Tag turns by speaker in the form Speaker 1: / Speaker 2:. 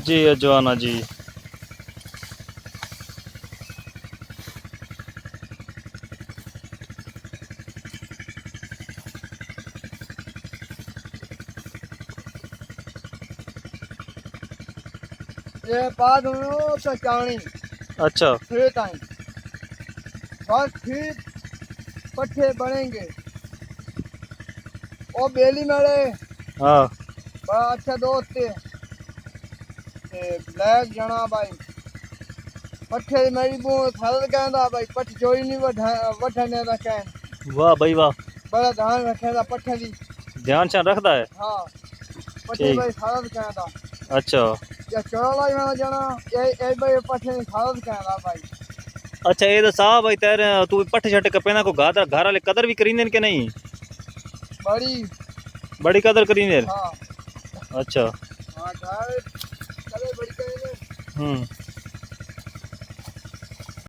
Speaker 1: जी अजवाना जी।
Speaker 2: ये बाद में पहचानी
Speaker 1: अच्छा
Speaker 2: फिर टाइम बस फिर पट्ठे बनेंगे। वो बेली मेरे
Speaker 1: हाँ
Speaker 2: बड़ा अच्छा दोस्त है ब्लैक जना भाई पट्ठे मेरी बू थल कहंदा भाई पट्ठ चोरी नहीं वठने दा कहन
Speaker 1: वाह भाई वाह।
Speaker 2: बड़ा ध्यान रखेदा पट्ठे दी।
Speaker 1: ध्यान शान रखता है।
Speaker 2: हाँ पट्ठे
Speaker 1: ठीक।
Speaker 2: भाई खालत कहंदा
Speaker 1: अच्छा
Speaker 2: या चोरा ही मैं जना ए भाई पट्ठे दी खालत कहंदा भाई।
Speaker 1: अच्छा ये तो साहब भाई तेरे तू पट्ठ छट के पेना को घर घर वाले कदर भी करींदे के नहीं।
Speaker 2: बड़ी
Speaker 1: बड़ी कदर करींदे।
Speaker 2: हाँ
Speaker 1: अच्छा
Speaker 2: हाँ घर कदे बड़ी करेंगे।
Speaker 1: हम्म।